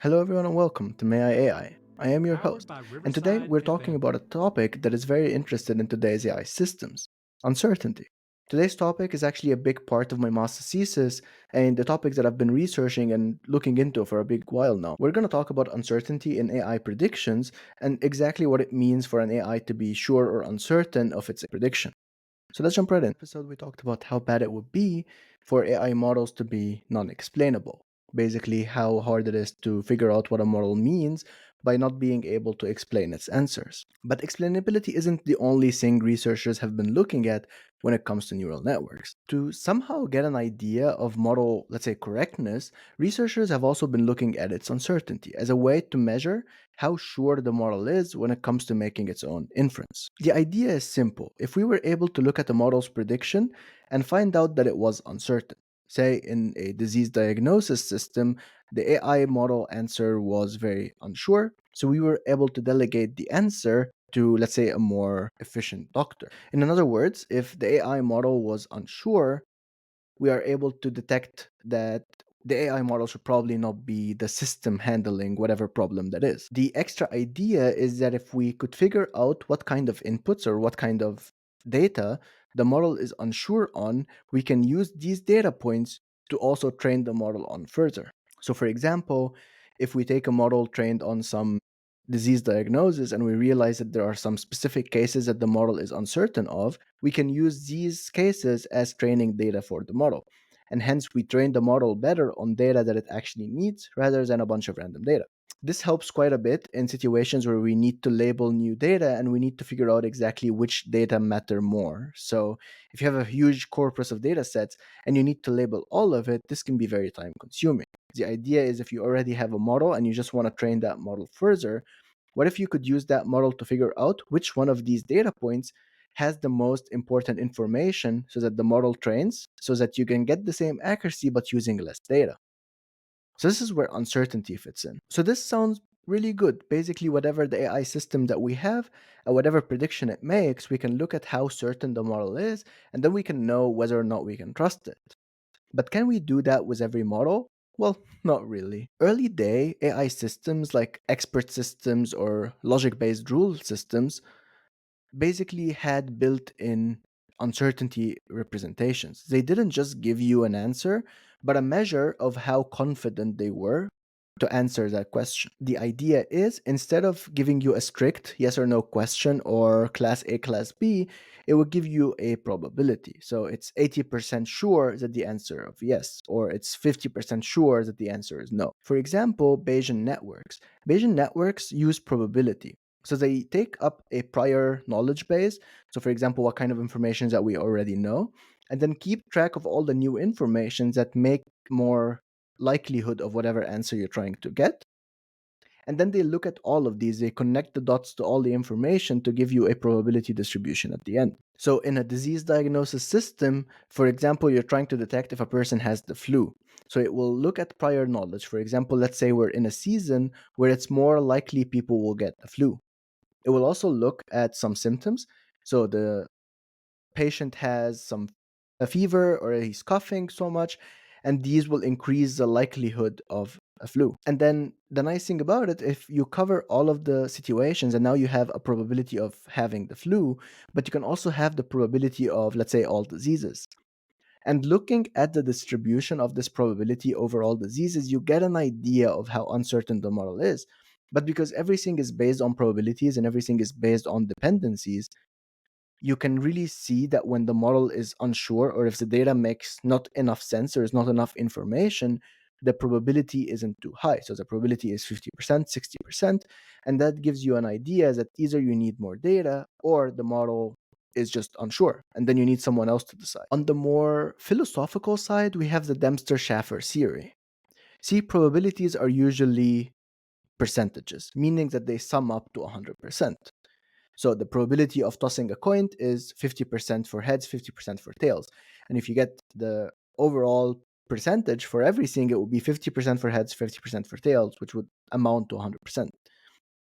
Hello, everyone, and welcome to May I AI. I am your Powered host, by and today Riverside we're talking Advantage. about a topic that is very interested in today's AI systems uncertainty. Today's topic is actually a big part of my master's thesis and the topic that I've been researching and looking into for a big while now. We're going to talk about uncertainty in AI predictions and exactly what it means for an AI to be sure or uncertain of its prediction. So let's jump right in. In this episode, we talked about how bad it would be for AI models to be non explainable. Basically, how hard it is to figure out what a model means by not being able to explain its answers. But explainability isn't the only thing researchers have been looking at when it comes to neural networks. To somehow get an idea of model, let's say, correctness, researchers have also been looking at its uncertainty as a way to measure how sure the model is when it comes to making its own inference. The idea is simple. If we were able to look at the model's prediction and find out that it was uncertain, say in a disease diagnosis system, the AI model answer was very unsure, so we were able to delegate the answer to, let's say, a more efficient doctor. In other words, if the AI model was unsure, we are able to detect that the AI model should probably not be the system handling whatever problem that is. The extra idea is that if we could figure out what kind of inputs or what kind of data the model is unsure on, we can use these data points to also train the model on further. So, for example, if we take a model trained on some disease diagnosis and we realize that there are some specific cases that the model is uncertain of, we can use these cases as training data for the model. And hence, we train the model better on data that it actually needs rather than a bunch of random data. This helps quite a bit in situations where we need to label new data and we need to figure out exactly which data matter more. So, if you have a huge corpus of data sets and you need to label all of it, this can be very time consuming. The idea is if you already have a model and you just want to train that model further, what if you could use that model to figure out which one of these data points has the most important information so that the model trains so that you can get the same accuracy but using less data? So this is where uncertainty fits in. So this sounds really good. Basically, whatever the AI system that we have, whatever prediction it makes, we can look at how certain the model is, and then we can know whether or not we can trust it. But can we do that with every model? Well, not really. Early day AI systems like expert systems or logic based rule systems basically had built in uncertainty representations. They didn't just give you an answer, but a measure of how confident they were to answer that question. The idea is instead of giving you a strict yes or no question or class A, class B, it would give you a probability. So it's 80% sure that the answer of yes, or it's 50% sure that the answer is no. For example, Bayesian networks. Bayesian networks use probability. So they take up a prior knowledge base. So, for example, what kind of information that we already know, and then keep track of all the new information that make more likelihood of whatever answer you're trying to get. And then they look at all of these, they connect the dots to all the information to give you a probability distribution at the end. So, in a disease diagnosis system, for example, you're trying to detect if a person has the flu. So, it will look at prior knowledge. For example, let's say we're in a season where it's more likely people will get the flu. It will also look at some symptoms. So the patient has some a fever or he's coughing so much, and these will increase the likelihood of a flu. And then the nice thing about it, if you cover all of the situations and now you have a probability of having the flu, but you can also have the probability of, let's say, all diseases. And looking at the distribution of this probability over all diseases, you get an idea of how uncertain the model is. But because everything is based on probabilities and everything is based on dependencies, you can really see that when the model is unsure or if the data makes not enough sense or is not enough information, the probability isn't too high. So the probability is 50%, 60%. And that gives you an idea that either you need more data or the model is just unsure. And then you need someone else to decide. On the more philosophical side, we have the Dempster-Shaffer theory. See, probabilities are usually percentages, meaning that they sum up to 100%. So the probability of tossing a coin is 50% for heads, 50% for tails. And if you get the overall percentage for everything, it would be 50% for heads, 50% for tails, which would amount to 100%.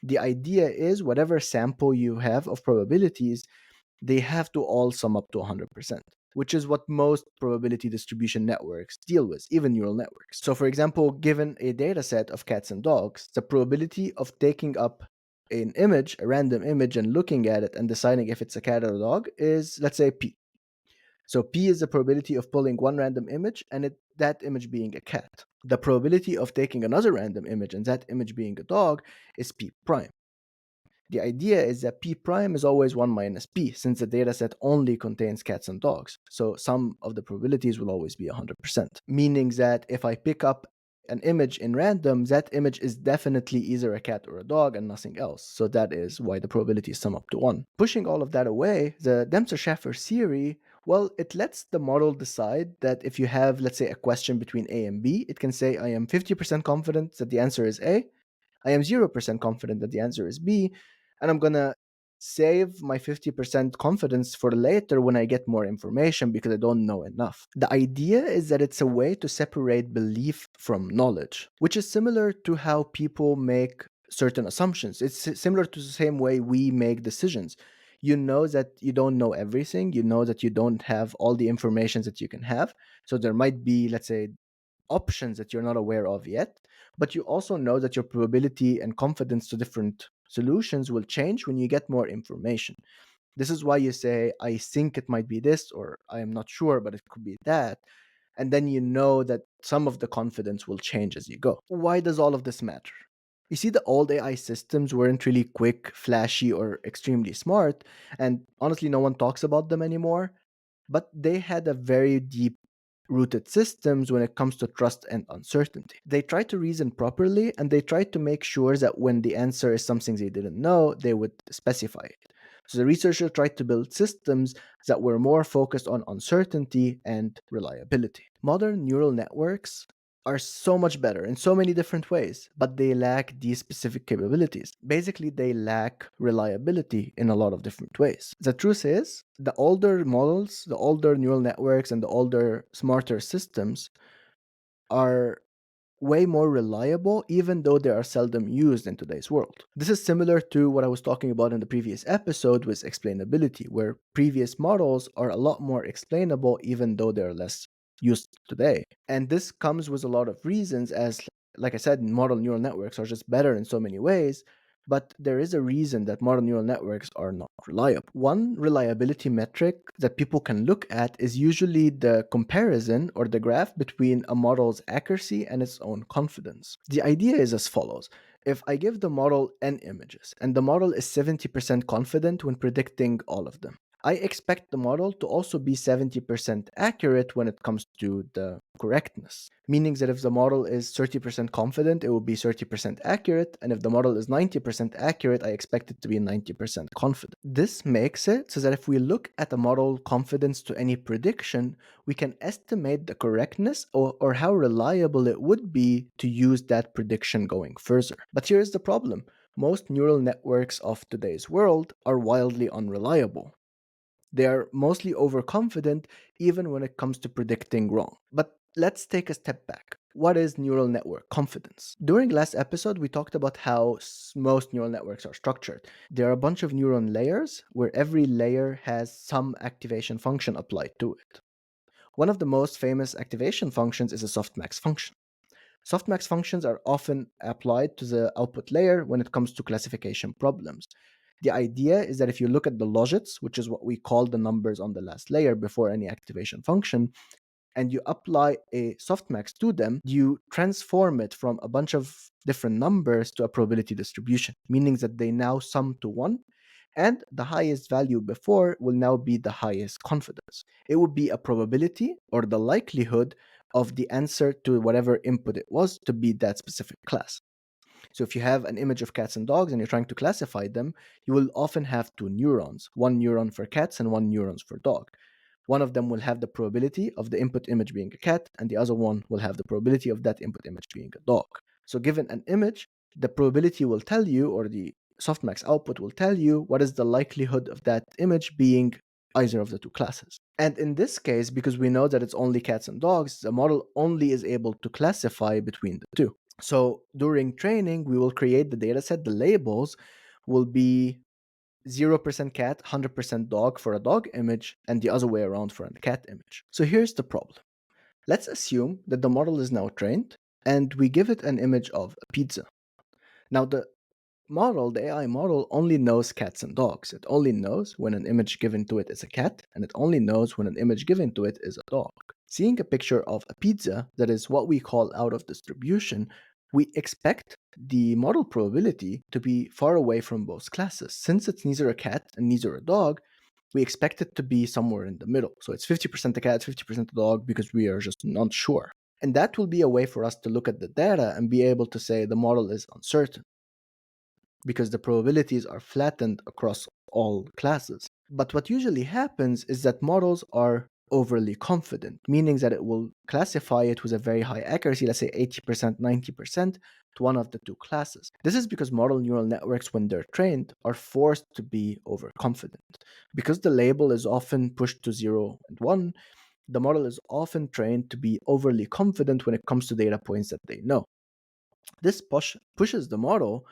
The idea is whatever sample you have of probabilities, they have to all sum up to 100%. which is what most probability distribution networks deal with, even neural networks. So, for example, given a data set of cats and dogs, the probability of taking up an image, a random image, and looking at it and deciding if it's a cat or a dog is, let's say, P. So P is the probability of pulling one random image and that image being a cat. The probability of taking another random image and that image being a dog is P prime. The idea is that P prime is always 1 minus P, since the dataset only contains cats and dogs. So some of the probabilities will always be 100%, meaning that if I pick up an image in random, that image is definitely either a cat or a dog and nothing else. So that is why the probabilities sum up to 1. Pushing all of that away, the Dempsey-Schaffer theory, well, it lets the model decide that if you have, let's say, a question between A and B, it can say, I am 50% confident that the answer is A, I am 0% confident that the answer is B, and I'm going to save my 50% confidence for later when I get more information because I don't know enough. The idea is that it's a way to separate belief from knowledge, which is similar to how people make certain assumptions. It's similar to the same way we make decisions. You know that you don't know everything, you know that you don't have all the information that you can have. So there might be, let's say, options that you're not aware of yet, but you also know that your probability and confidence to different solutions will change when you get more information. This is why you say, I think it might be this, or I am not sure, but it could be that. And then you know that some of the confidence will change as you go. Why does all of this matter? You see, the old AI systems weren't really quick, flashy, or extremely smart, and honestly, no one talks about them anymore, but they had a very deep rooted systems when it comes to trust and uncertainty. They try to reason properly and they try to make sure that when the answer is something they didn't know, they would specify it. So the researcher tried to build systems that were more focused on uncertainty and reliability. Modern neural networks are so much better in so many different ways, but they lack these specific capabilities. Basically, they lack reliability in a lot of different ways. The truth is, the older models, the older neural networks, and the older, smarter systems are way more reliable, even though they are seldom used in today's world. This is similar to what I was talking about in the previous episode with explainability, where previous models are a lot more explainable, even though they're less used today. And this comes with a lot of reasons, as, like I said, modern neural networks are just better in so many ways. But there is a reason that modern neural networks are not reliable. One reliability metric that people can look at is usually the comparison or the graph between a model's accuracy and its own confidence. The idea is as follows. If I give the model n images and the model is 70% confident when predicting all of them, I expect the model to also be 70% accurate when it comes to the correctness. Meaning that if the model is 30% confident, it will be 30% accurate, and if the model is 90% accurate, I expect it to be 90% confident. This makes it so that if we look at the model confidence to any prediction, we can estimate the correctness or how reliable it would be to use that prediction going further. But here's the problem. Most neural networks of today's world are wildly unreliable. They are mostly overconfident even when it comes to predicting wrong. But let's take a step back. What is neural network confidence? During last episode, we talked about how most neural networks are structured. There are a bunch of neuron layers where every layer has some activation function applied to it. One of the most famous activation functions is a softmax function. Softmax functions are often applied to the output layer when it comes to classification problems. The idea is that if you look at the logits, which is what we call the numbers on the last layer before any activation function, and you apply a softmax to them, you transform it from a bunch of different numbers to a probability distribution, meaning that they now sum to 1, and the highest value before will now be the highest confidence. It would be a probability or the likelihood of the answer to whatever input it was to be that specific class. So if you have an image of cats and dogs and you're trying to classify them, you will often have two neurons, one neuron for cats and one neuron for dog. One of them will have the probability of the input image being a cat, and the other one will have the probability of that input image being a dog. So given an image, the probability will tell you, or the softmax output will tell you, what is the likelihood of that image being either of the two classes. And in this case, because we know that it's only cats and dogs, the model only is able to classify between the two. So during training, we will create the dataset. The labels will be 0% cat, 100% dog for a dog image, and the other way around for a cat image. So here's the problem. Let's assume that the model is now trained and we give it an image of a pizza. Now, the AI model only knows cats and dogs. It only knows when an image given to it is a cat, and it only knows when an image given to it is a dog. Seeing a picture of a pizza that is what we call out of distribution, we expect the model probability to be far away from both classes. Since it's neither a cat and neither a dog, we expect it to be somewhere in the middle. So it's 50% the cat, 50% the dog, because we are just not sure. And that will be a way for us to look at the data and be able to say the model is uncertain, because the probabilities are flattened across all classes. But what usually happens is that models are overly confident, meaning that it will classify it with a very high accuracy, let's say 80%, 90%, to one of the two classes. This is because model neural networks, when they're trained, are forced to be overconfident. Because the label is often pushed to 0 and 1, the model is often trained to be overly confident when it comes to data points that they know. This pushes the model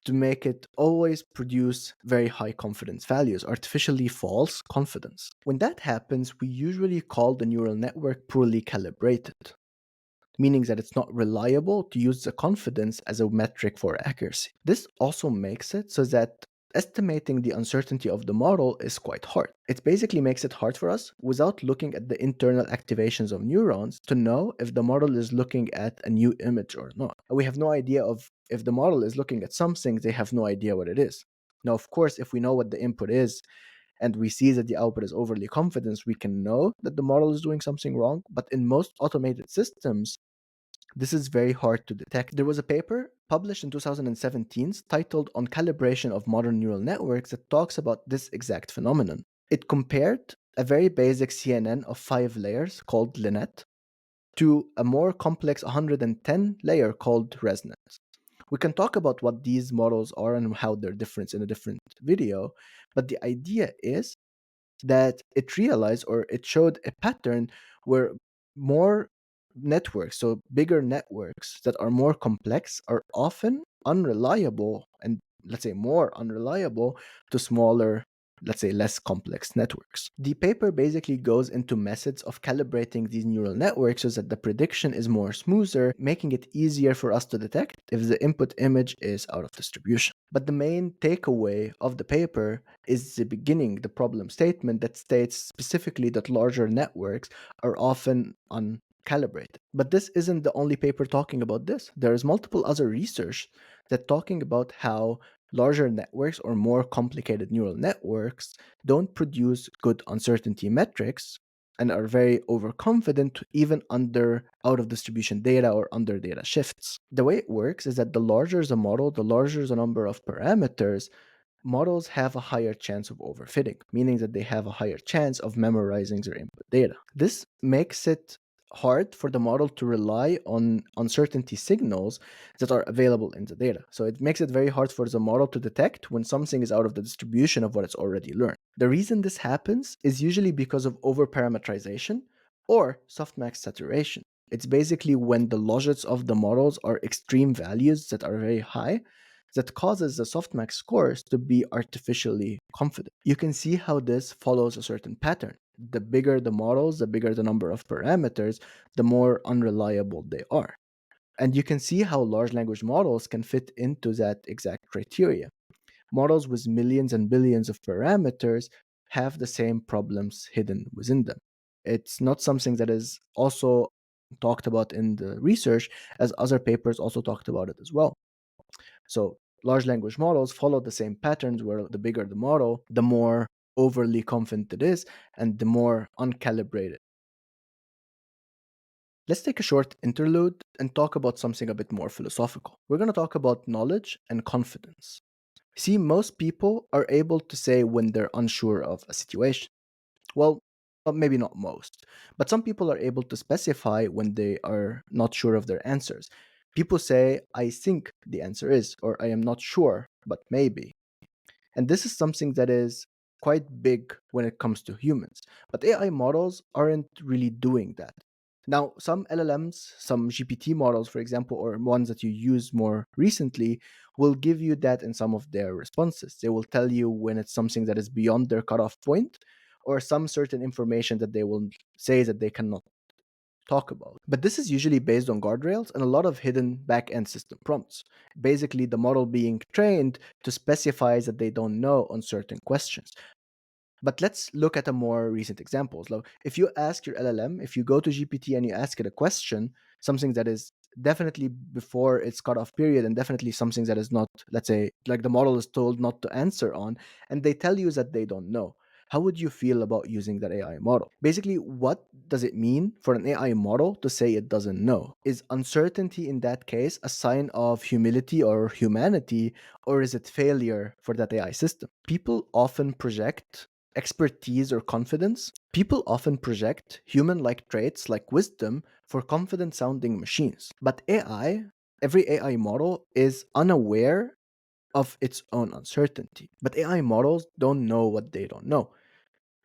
to make it always produce very high confidence values, artificially false confidence. When that happens, we usually call the neural network poorly calibrated, meaning that it's not reliable to use the confidence as a metric for accuracy. This also makes it so that estimating the uncertainty of the model is quite hard. It basically makes it hard for us, without looking at the internal activations of neurons, to know if the model is looking at a new image or not. We have no idea of if the model is looking at something, they have no idea what it is. Now, of course, if we know what the input is and we see that the output is overly confident, we can know that the model is doing something wrong. But in most automated systems, this is very hard to detect. There was a paper published in 2017 titled On Calibration of Modern Neural Networks that talks about this exact phenomenon. It compared a very basic CNN of 5 layers called Linnet to a more complex 110 layer called ResNet. We can talk about what these models are and how they're different in a different video, but the idea is that it realized, or it showed a pattern where more networks, so bigger networks that are more complex, are often unreliable, and let's say more unreliable to smaller, let's say less complex networks. The paper basically goes into methods of calibrating these neural networks so that the prediction is more smoother, making it easier for us to detect if the input image is out of distribution. But the main takeaway of the paper is the beginning, the problem statement that states specifically that larger networks are often uncalibrated. But this isn't the only paper talking about this. There is multiple other research that talking about how larger networks or more complicated neural networks don't produce good uncertainty metrics and are very overconfident even under out of distribution data or under data shifts. The way it works is that the larger the model, the larger the number of parameters, models have a higher chance of overfitting, meaning that they have a higher chance of memorizing their input data. This makes it hard for the model to rely on uncertainty signals that are available in the data. So it makes it very hard for the model to detect when something is out of the distribution of what it's already learned. The reason this happens is usually because of overparameterization or softmax saturation. It's basically when the logits of the models are extreme values that are very high that causes the softmax scores to be artificially confident. You can see how this follows a certain pattern. The bigger the models, the bigger the number of parameters, the more unreliable they are. And you can see how large language models can fit into that exact criteria. Models with millions and billions of parameters have the same problems hidden within them. It's not something that is also talked about in the research, as other papers also talked about it as well. So large language models follow the same patterns where the bigger the model, the more overly confident it is, and the more uncalibrated. Let's take a short interlude and talk about something a bit more philosophical. We're going to talk about knowledge and confidence. See, most people are able to say when they're unsure of a situation. Well, maybe not most, but some people are able to specify when they are not sure of their answers. People say, I think the answer is, or I am not sure, but maybe. And this is something that is quite big when it comes to humans. But AI models aren't really doing that. Now, some LLMs, some GPT models, for example, or ones that you use more recently, will give you that in some of their responses. They will tell you when it's something that is beyond their cutoff point or some certain information that they will say that they cannot talk about. But this is usually based on guardrails and a lot of hidden back-end system prompts. Basically, the model being trained to specify that they don't know on certain questions. But let's look at a more recent examples. Like if you ask your LLM, if you go to GPT and you ask it a question, something that is definitely before its cutoff period and definitely something that is not, let's say, like the model is told not to answer on, and they tell you that they don't know. How would you feel about using that AI model? Basically, what does it mean for an AI model to say it doesn't know? Is uncertainty in that case a sign of humility or humanity, or is it failure for that AI system? People often project human like traits like wisdom for confident sounding machines. But every AI model is unaware of its own uncertainty. But AI models don't know what they don't know.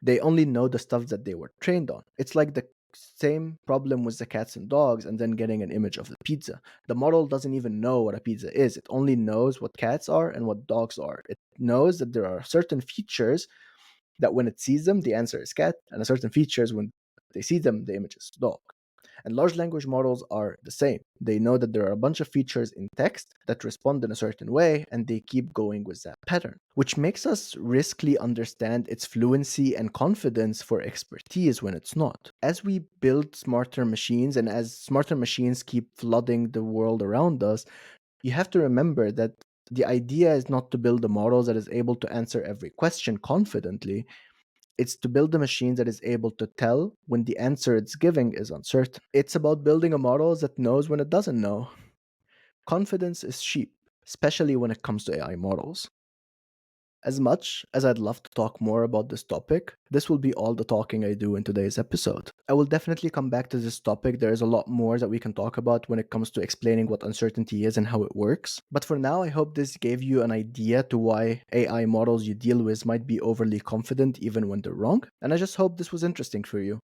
They only know the stuff that they were trained on. It's like the same problem with the cats and dogs and then getting an image of the pizza. The model doesn't even know what a pizza is. It only knows what cats are and what dogs are. It knows that there are certain features that when it sees them, the answer is cat, and a certain features when they see them, the image is dog. And large language models are the same. They know that there are a bunch of features in text that respond in a certain way, and they keep going with that pattern, which makes us riskly understand its fluency and confidence for expertise when it's not. As we build smarter machines and as smarter machines keep flooding the world around us, you have to remember that the idea is not to build a model that is able to answer every question confidently. It's to build a machine that is able to tell when the answer it's giving is uncertain. It's about building a model that knows when it doesn't know. Confidence is cheap, especially when it comes to AI models. As much as I'd love to talk more about this topic, this will be all the talking I do in today's episode. I will definitely come back to this topic. There is a lot more that we can talk about when it comes to explaining what uncertainty is and how it works. But for now, I hope this gave you an idea to why AI models you deal with might be overly confident even when they're wrong. And I just hope this was interesting for you.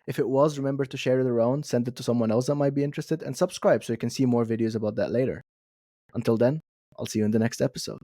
If it was, remember to share it around, send it to someone else that might be interested, and subscribe so you can see more videos about that later. Until then, I'll see you in the next episode.